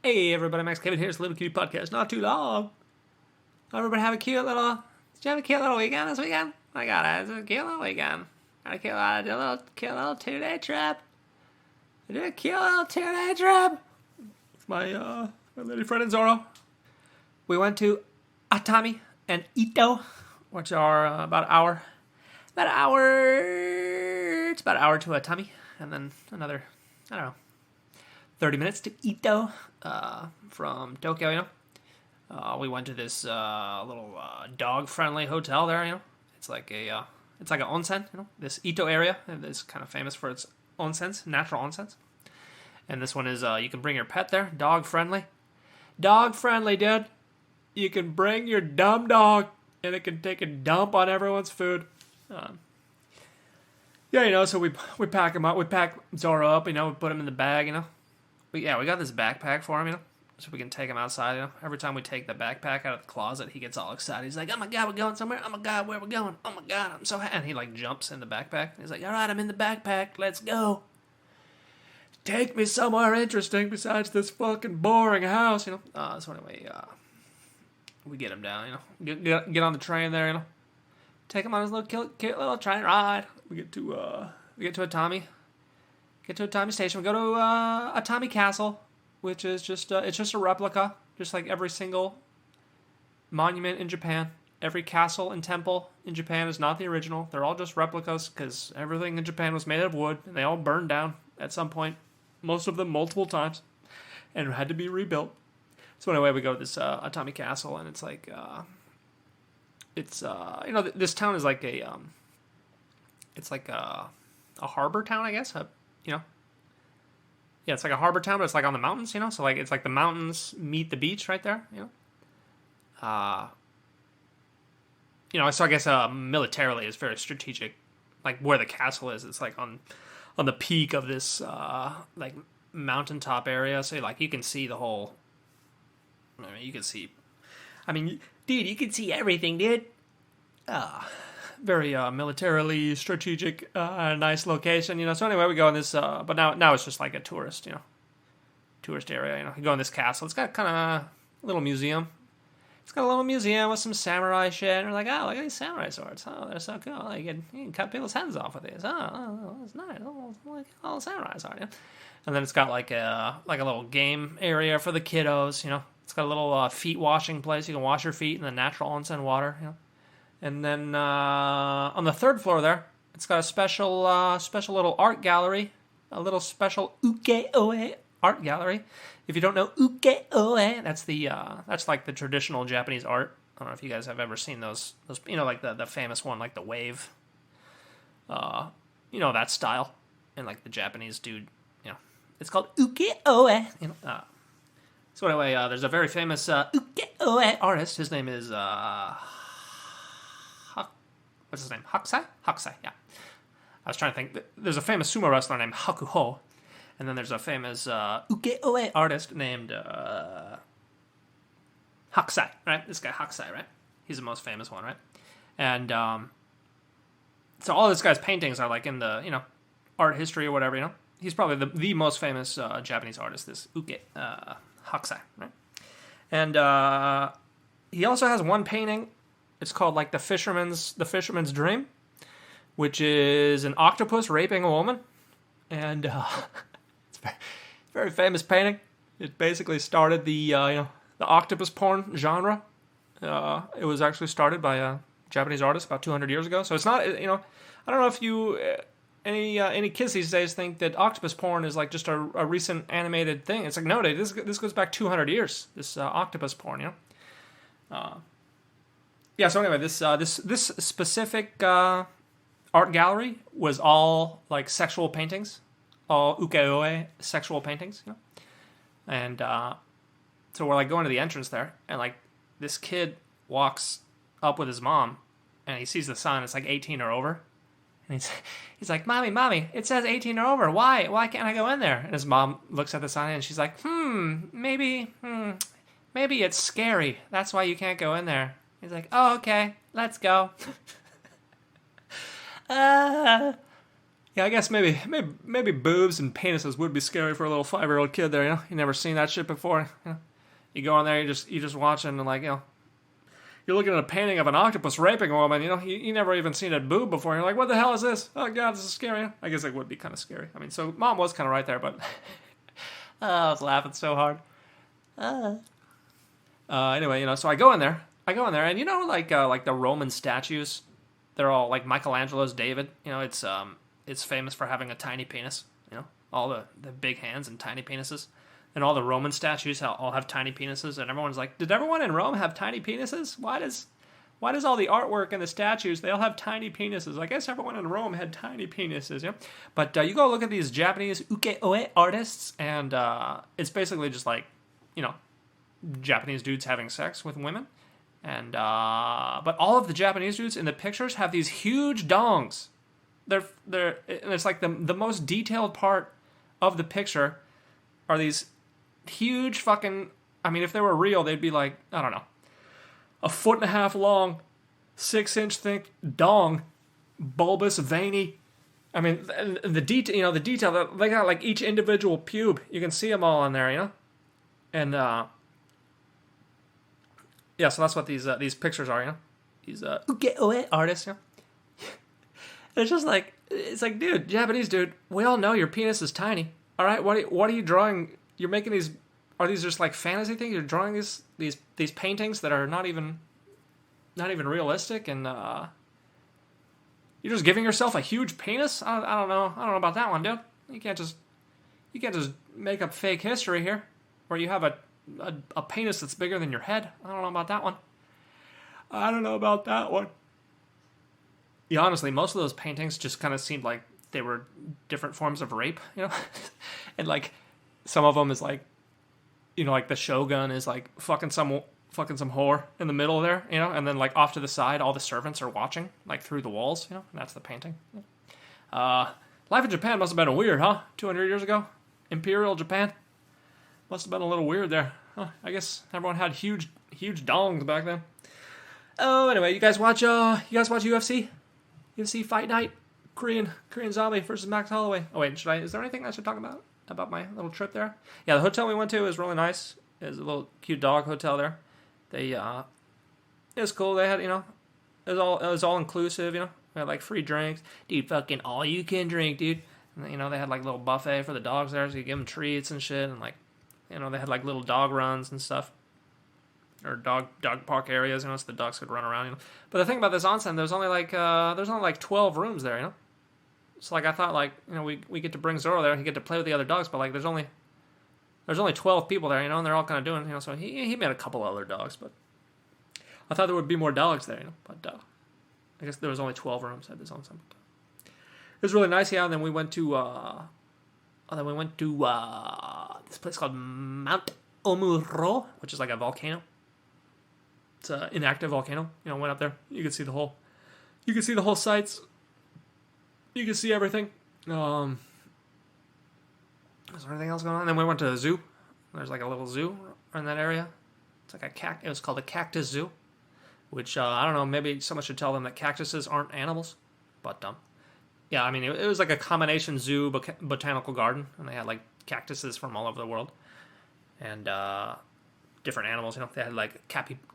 Hey everybody, Max Kevin here. It's a Little Cutie Podcast. Not too long. Everybody have a cute little... Did you have a cute little weekend this weekend? I got it. It's a cute little weekend. I did a cute little 2-day trip. I did a cute little 2-day trip. With my lady friend and Zoro. We went to Atami and Ito, which are about an hour. It's about an hour to Atami. And then another, 30 minutes to Ito from Tokyo, we went to this little dog-friendly hotel there, It's like an onsen, This Ito area is kind of famous for its onsens, natural onsens. And this one is, you can bring your pet there, dog-friendly. Dog-friendly, dude. You can bring your dumb dog, and it can take a dump on everyone's food. So we pack him up. We pack Zoro up, we put him in the bag, we got this backpack for him, so we can take him outside, Every time we take the backpack out of the closet, he gets all excited. He's like, oh my God, we're going somewhere. Oh my God, where are we going? Oh my God, I'm so happy. And he jumps in the backpack. He's like, all right, I'm in the backpack. Let's go. Take me somewhere interesting besides this fucking boring house, So anyway, we get him down, Get on the train there, Take him on his little cute little train ride. We get to Atami. Get to Atami Station. We go to Atami Castle, which is just a replica, just like every single monument in Japan. Every castle and temple in Japan is not the original. They're all just replicas because everything in Japan was made of wood, and they all burned down at some point, most of them multiple times, and had to be rebuilt. So anyway, we go to this Atami Castle, and it's like this town is like a harbor town, I guess. It's like a harbor town, but it's like on the mountains, So it's like the mountains meet the beach right there, So I guess militarily it's very strategic, like where the castle is. It's like on the peak of this like mountaintop area, so you can see the whole. You can see. Dude, you can see everything, dude. Very militarily strategic, nice location, So anyway, we go in this, but now it's just like a tourist area, You go in this castle. It's got kind of a little museum. It's got a little museum with some samurai shit. And we're like, oh, look at these samurai swords. Oh, they're so cool. You can cut people's heads off with these. Oh, that's nice. Oh, like all samurai sword, And then it's got like a little game area for the kiddos, It's got a little feet washing place. You can wash your feet in the natural onsen water, And then on the third floor there, it's got a special little art gallery, a little special Ukiyo-e art gallery. If you don't know Ukiyo-e, that's like the traditional Japanese art. I don't know if you guys have ever seen those like the famous one, like the wave. That style, and like the Japanese dude, It's called Ukiyo-e. So anyway, there's a very famous Ukiyo-e artist. His name is what's his name? Hakusai, yeah. I was trying to think. There's a famous sumo wrestler named Hakuho, and then there's a famous Ukiyo-e artist named Hakusai, right? This guy Hakusai, right? He's the most famous one, right? And so all this guy's paintings are like in the art history or whatever, He's probably the most famous Japanese artist, this Hakusai, right? And he also has one painting. It's called like the fisherman's dream, which is an octopus raping a woman, and it's a very famous painting. It basically started the octopus porn genre. It was actually started by a Japanese artist about 200 years ago. So it's not I don't know if you any kids these days think that octopus porn is like just a recent animated thing. It's like no, this goes back 200 years. This octopus porn, So anyway, this specific art gallery was all like sexual paintings, all ukiyo-e sexual paintings, And so we're like going to the entrance there, and like this kid walks up with his mom, and he sees the sign. It's like 18 or over, and he's like, "Mommy, it says 18 or over. Why can't I go in there?" And his mom looks at the sign, and she's like, maybe it's scary. That's why you can't go in there." He's like, "Oh, okay, let's go." Yeah, I guess maybe boobs and penises would be scary for a little 5-year-old kid there. You never seen that shit before. You go in there, you just watching and you're looking at a painting of an octopus raping a woman. You never even seen a boob before. You're like, what the hell is this? Oh god, this is scary. I guess it would be kind of scary. I mean, so mom was kind of right there, but I was laughing so hard. Anyway, so I go in there, and like the Roman statues, they're all like Michelangelo's David. It's famous for having a tiny penis. All the big hands and tiny penises. And all the Roman statues all have tiny penises, and everyone's like, did everyone in Rome have tiny penises? Why does all the artwork and the statues, they all have tiny penises? I guess everyone in Rome had tiny penises, But you go look at these Japanese Ukiyo-e artists, and it's basically just like, Japanese dudes having sex with women. And but all of the Japanese dudes in the pictures have these huge dongs. And it's like the most detailed part of the picture are these huge fucking, I mean, if they were real, they'd be like, I don't know, 1.5 foot long, 6-inch thick dong, bulbous, veiny. I mean, the detail, they got like each individual pube. You can see them all in there, And, yeah, so that's what these pictures are, These Ukiyo-e artists, It's just like, dude, Japanese dude, we all know your penis is tiny. All right, what are you drawing? You're making these. Are these just like fantasy things? You're drawing these paintings that are not even realistic, and you're just giving yourself a huge penis. I don't know about that one, dude. You can't just make up fake history here, where you have a penis that's bigger than your head. I don't know about that one. Yeah, honestly, most of those paintings just kind of seemed like they were different forms of rape, and like some of them is like, like the shogun is like fucking some whore in the middle there, and then like off to the side, all the servants are watching like through the walls, and that's the painting. Life in Japan must have been weird, huh? 200 years ago, Imperial Japan must have been a little weird there. Huh? I guess everyone had huge dongs back then. Oh, anyway, you guys watch UFC? UFC Fight Night? Korean Zombie versus Max Holloway. Oh wait, is there anything I should talk about my little trip there? Yeah, the hotel we went to is really nice. It's a little cute dog hotel there. It was cool. They had, it was all inclusive. We had like free drinks, dude. Fucking all you can drink, dude. And, they had like little buffet for the dogs there, so you give them treats and shit, and like, they had like little dog runs and stuff. Or dog park areas, so the dogs could run around, But the thing about this onsen, there's only like 12 rooms there, So like I thought, like, we get to bring Zoro there, he get to play with the other dogs, but like there's only 12 people there, and they're all kind of doing, so he met a couple other dogs, but I thought there would be more dogs there, But I guess there was only 12 rooms at this onsen. It was really nice, yeah. And then we went to this place called Mount Omuro, which is like a volcano. It's an inactive volcano. Went up there. You could see the whole sites. You could see everything. Is there anything else going on? And then we went to the zoo. There's like a little zoo in that area. It's like it was called a cactus zoo, which I don't know. Maybe someone should tell them that cactuses aren't animals. But yeah, I mean it was like a combination zoo botanical garden, and they had like cactuses from all over the world, and different animals. They had like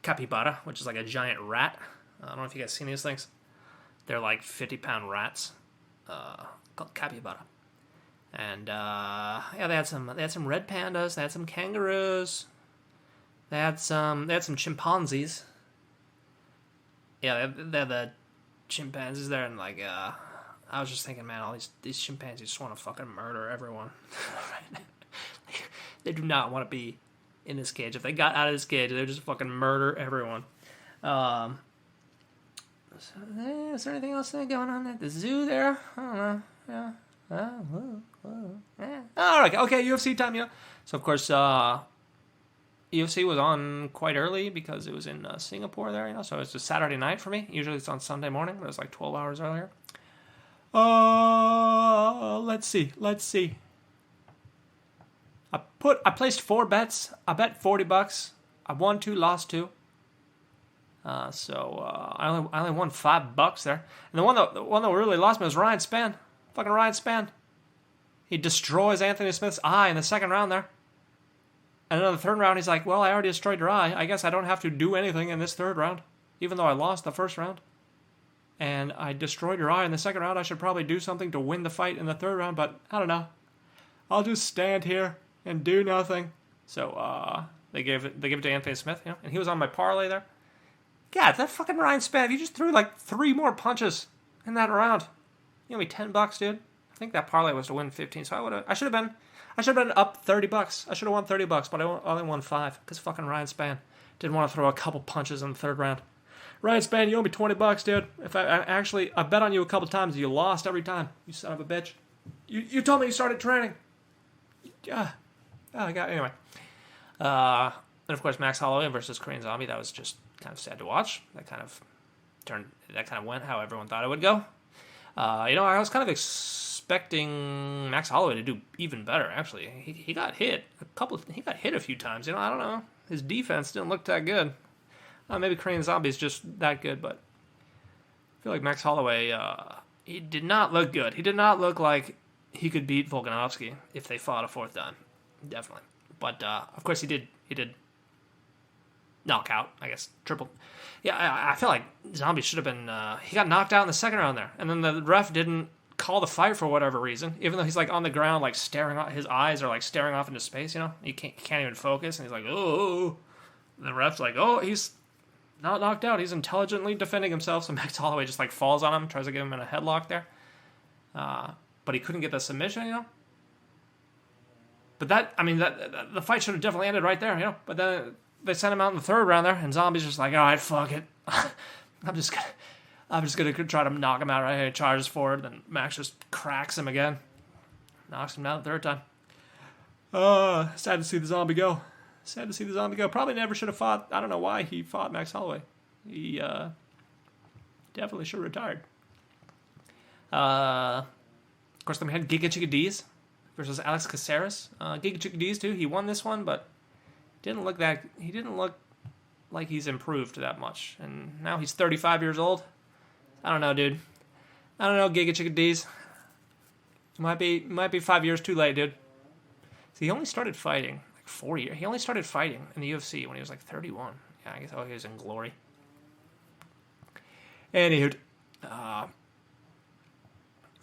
capybara, which is like a giant rat. I don't know if you guys seen these things. They're like 50-pound rats, called capybara. And yeah, they had some red pandas. They had some kangaroos. They had some chimpanzees. Yeah, they had the chimpanzees there, and like I was just thinking, man, all these chimpanzees just want to fucking murder everyone. They do not want to be in this cage. If they got out of this cage, they would just fucking murder everyone. Is there anything else going on at the zoo there? I don't know. Yeah. Okay, UFC time, So, of course, UFC was on quite early because it was in Singapore there, So it's just Saturday night for me. Usually it's on Sunday morning, but it's like 12 hours earlier. Let's see. I placed 4 bets. I bet $40. I won 2, lost 2. So I only won $5 there. And the one that really lost me was Ryan Spann. Fucking Ryan Spann. He destroys Anthony Smith's eye in the second round there. And then in the third round, he's like, well, I already destroyed your eye. I guess I don't have to do anything in this third round, even though I lost the first round. And I destroyed your eye in the second round. I should probably do something to win the fight in the third round, but I don't know. I'll just stand here and do nothing. So they give it to Anthony Smith, you know, and he was on my parlay there. God, that fucking Ryan Spann, you just threw like 3 more punches in that round. You owe me $10, dude. I think that parlay was to win 15, so I should have been up $30. I should have won $30, but I only won 5 because fucking Ryan Spann didn't want to throw a couple punches in the third round. Ryan Spann, you owe me $20, dude. If I bet on you a couple times, you lost every time. You son of a bitch. You told me you started training. Yeah. Oh, anyway. And of course, Max Holloway versus Korean Zombie. That was just kind of sad to watch. That kind of went how everyone thought it would go. I was kind of expecting Max Holloway to do even better. Actually, he got hit a few times. I don't know. His defense didn't look that good. Maybe Korean Zombie's just that good, but I feel like Max Holloway, he did not look good. He did not look like he could beat Volkanovski if they fought a fourth time. Definitely. But, of course, he did knock out, I guess, triple. Yeah, I feel like Zombie should have been, he got knocked out in the second round there. And then the ref didn't call the fight for whatever reason, even though he's, like, on the ground, like, staring off, his eyes are, like, staring off into space, you know? He can't even focus, and he's like, oh. And the ref's like, oh, he's not knocked out. He's intelligently defending himself, so Max Holloway just, like, falls on him, tries to get him in a headlock there. But he couldn't get the submission, you know? But the fight should have definitely ended right there, you know? But then they sent him out in the third round there, and Zombie's just like, all right, fuck it. I'm just gonna try to knock him out right here. Charges forward, then Max just cracks him again. Knocks him down the third time. Sad to see the Zombie go. Probably never should have fought. I don't know why he fought Max Holloway. He definitely should have retired. Of course, then we had Giga Chikka D's versus Alex Caceres. Giga Chikka D's too. He won this one, but he didn't look like he's improved that much. And now he's 35 years old. I don't know, dude. I don't know, Giga Chikka D's. Might be 5 years too late, dude. See, he only started fighting like 4 years. He only started fighting in the UFC when he was like 31. Yeah, I guess he was in Glory. Anywho,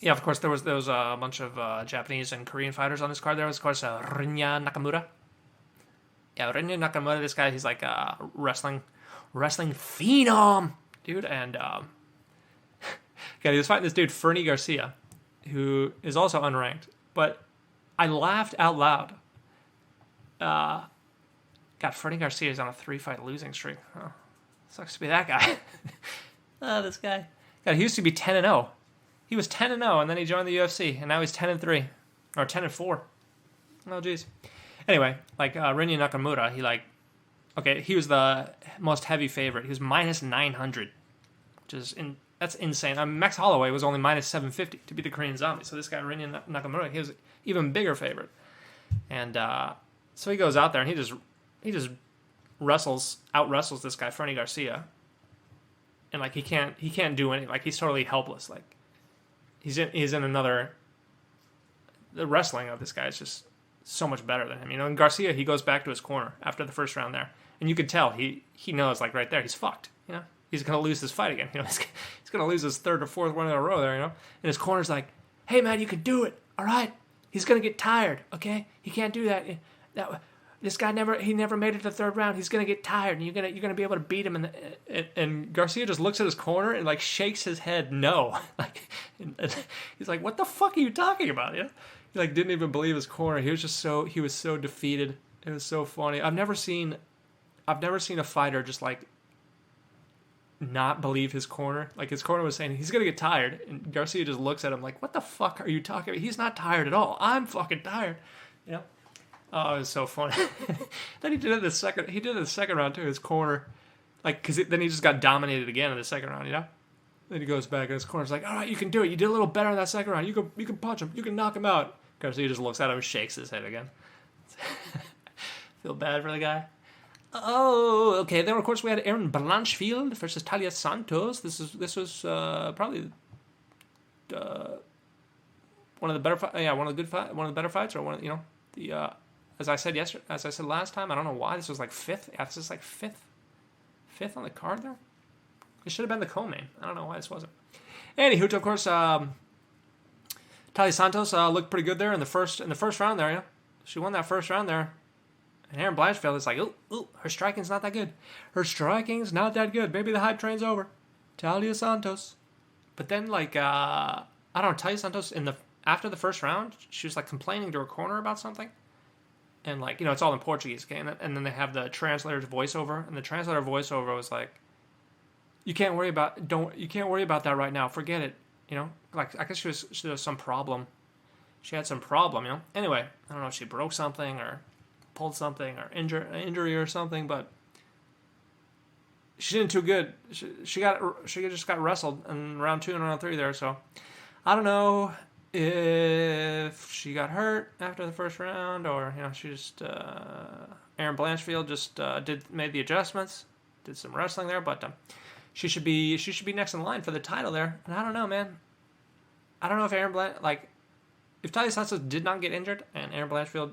yeah, of course, there was a bunch of Japanese and Korean fighters on this card. There was, of course, Rinya Nakamura. Yeah, Rinya Nakamura, this guy, he's like a wrestling phenom, dude. And he was fighting this dude, Fernie Garcia, who is also unranked. But I laughed out loud. God, Fernie Garcia is on a 3-fight losing streak. Oh, sucks to be that guy. This guy. God, he used to be 10-0. He was 10-0, and then he joined the UFC, and now he's 10-3, or 10-4. Oh, jeez. Anyway, like Rinya Nakamura, he was the most heavy favorite. He was minus 900, which is that's insane. Max Holloway was only minus 750 to beat the Korean Zombie. So this guy Rinya Nakamura, he was even bigger favorite, and so he goes out there and he just out wrestles this guy Fernie Garcia, and like he can't do anything. Like he's totally helpless. Like. He's in another. The wrestling of this guy is just so much better than him, you know. And Garcia, he goes back to his corner after the first round there, and you could tell he knows, like right there, he's fucked. You know, he's gonna lose this fight again. You know, he's gonna lose his third or fourth one in a row there. You know, and his corner's like, "Hey man, you can do it. All right, he's gonna get tired. Okay, he can't do that. This guy never made it to the third round. He's gonna get tired, and you're gonna be able to beat him." And Garcia just looks at his corner and like shakes his head no. Like he's like, "What the fuck are you talking about?" Yeah, he like didn't even believe his corner. He was so defeated. It was so funny. I've never seen a fighter just like not believe his corner. Like his corner was saying he's gonna get tired, and Garcia just looks at him like, "What the fuck are you talking about? He's not tired at all. I'm fucking tired." You know. Oh, it was so funny. Then he did it in the second round too. His corner, like, because then he just got dominated again in the second round. You know. Then he goes back and his corner's like, "All right, you can do it. You did a little better in that second round. You can punch him. You can knock him out." Garcia just looks at him and shakes his head again. Feel bad for the guy. Oh, okay. Then of course we had Aaron Blanchfield versus Talia Santos. This was probably one of the better, one of the one of the better fights, or one of, the as I said yesterday, as I said last time, I don't know why this was like fifth. Yeah, this is like fifth on the card there. It should have been the co-main. I don't know why this wasn't. Anywho, of course, Talia Santos looked pretty good there in the first round there. She won that first round there. And Erin Blanchfield is like, ooh, her striking's not that good. Her striking's not that good. Maybe the hype train's over. Talia Santos. But then, like, I don't know, Talia Santos, after the first round, she was, like, complaining to her corner about something. And, like, it's all in Portuguese, okay? And then they have the translator's voiceover. And the translator voiceover was like, you can't worry about that right now. Forget it. Like, I guess she was some problem. She had some problem, Anyway, I don't know if she broke something or pulled something or injury or something, but she didn't too good. She just got wrestled in round 2 and round 3 there. So I don't know if she got hurt after the first round, or she just Erin Blanchfield just made the adjustments, did some wrestling there, but she should be next in line for the title there. And I don't know, man. I don't know if if Talia Santos did not get injured and Erin Blanchfield,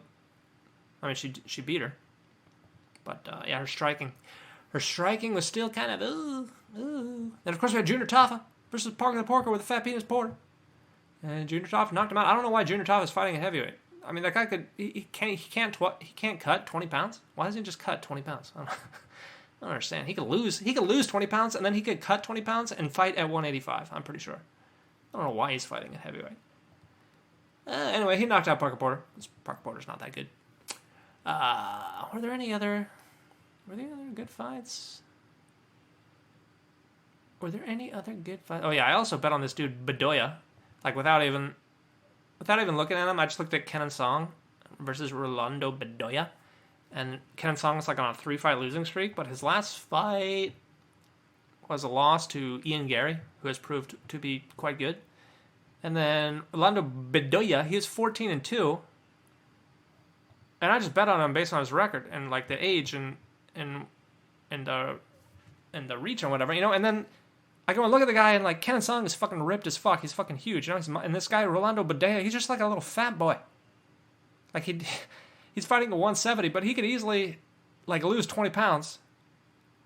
I mean, she beat her. But, her striking was still kind of, ooh. Then, of course, we had Junior Taffa versus Parker the Porker with a fat penis Porter. And Junior Taffa knocked him out. I don't know why Junior Taffa is fighting a heavyweight. I mean, that guy he can't cut 20 pounds. Why doesn't he just cut 20 pounds? I don't understand. He could lose 20 pounds, and then he could cut 20 pounds and fight at 185, I'm pretty sure. I don't know why he's fighting at heavyweight. Anyway, he knocked out Parker Porter. Parker Porter's not that good. Were there any other good fights? Were there any other good fights? Oh yeah, I also bet on this dude Bedoya. Like without even looking at him, I just looked at Kenan Song versus Rolando Bedoya. And Kenan Song is like on a 3-fight losing streak, but his last fight was a loss to Ian Gary, who has proved to be quite good. And then Rolando Bedoya, he was 14-2. And I just bet on him based on his record and like the age and the reach and whatever, And then I go and look at the guy and like Kenan Song is fucking ripped as fuck. He's fucking huge, And this guy Rolando Bedoya, he's just like a little fat boy. Like he's fighting at 170, but he could easily like lose 20 pounds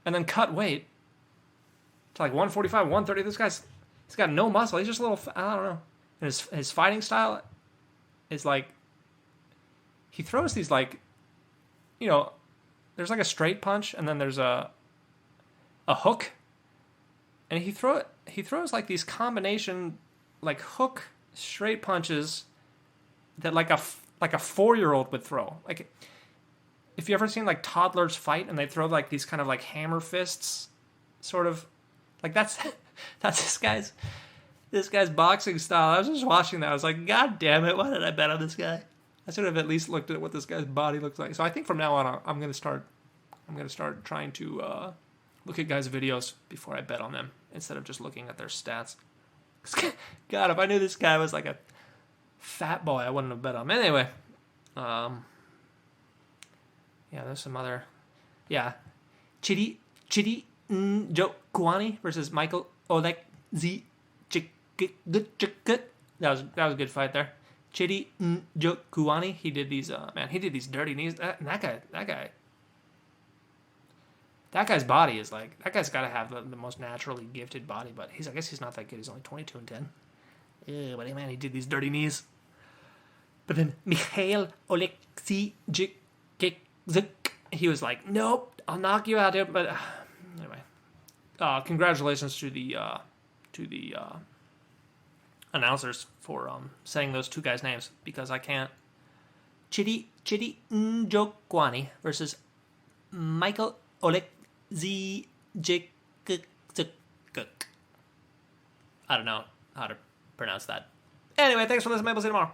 and then cut weight to like 145, 130. He's got no muscle. He's just a little. I don't know. And his fighting style is like he throws these like, there's like a straight punch and then there's a hook, and he throws like these combination like hook straight punches that like a 4-year-old would throw. Like if you ever seen like toddlers fight and they throw like these kind of like hammer fists, sort of like that's this guy's boxing style. I was just watching that. I was like, God damn it! Why did I bet on this guy? I should have at least looked at what this guy's body looks like. So I think from now on, I'm gonna start trying to look at guys' videos before I bet on them instead of just looking at their stats. God, if I knew this guy was like a fat boy, I wouldn't have bet on him. Anyway, there's some other, Chidi Njokuani versus Michael Olekzi. That was a good fight there. Chidi Njokuani, he did these dirty knees. That guy's body is like, that guy's got to have the most naturally gifted body, but I guess he's not that good. He's only 22-10. Yeah, but man, he did these dirty knees. But then Mikhail Oleksiejczyk, he was like, nope, I'll knock you out there. But anyway, congratulations to the announcers for saying those two guys' names, because I can't. Chidi Njokuani versus Michael Oleksiejczyk. I don't know how to pronounce that. Anyway, thanks for listening. Maybe we'll see you tomorrow.